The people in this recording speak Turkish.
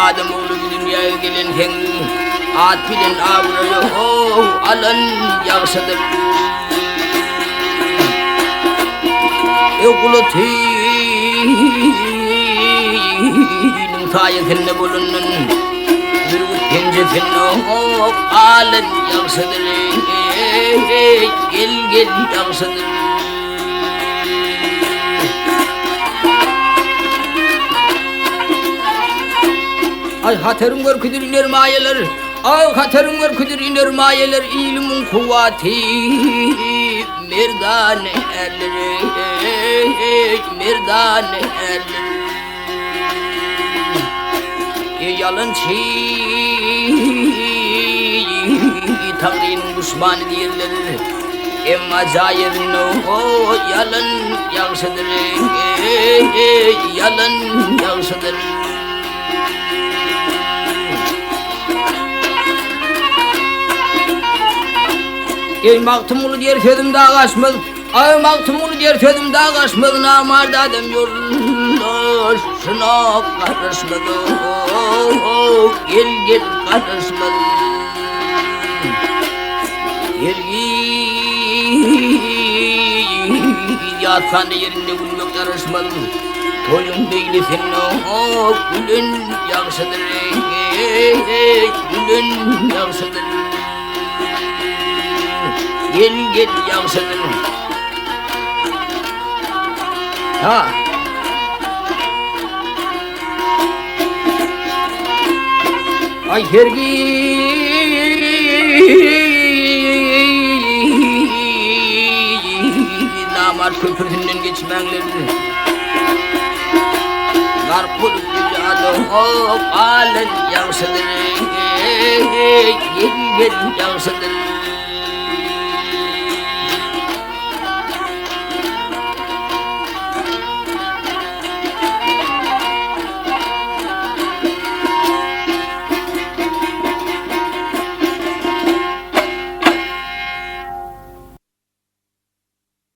Ademoğlu bir dünyaya gelirken at bilen avruyor alan yaksadır. Ekulutin tayetinde bulunun bir pencefinne alan yaksadır. Gel gel yaksadır. Ay hatırım görküdür iner mayeler, ay hatırım görküdür iner mayeler, ilmin kuvveti merdane erleri, merdane erleri. Yalın Tanrı'nın düşmanı diyorlar, emma zahirine o yalan yansıdır, yalan yansıdır. Ey maktumulu diğer sözüm daha kaçmaz. Ay maktumulu diğer sözüm daha kaçmaz. Namarda adam yollaşına karışmadı. Gel gel karışmadı. Gel yatan yerinde gülmek karışmadı. Toyun değil senin gülün yaksıdır. Gülün yaksıdır. Gel gel yansıdır. Ha. Ay hergi namar köprüsünden geçmenleri Garpul gücadı hop alen yansıdır. Gel gel yansıdır.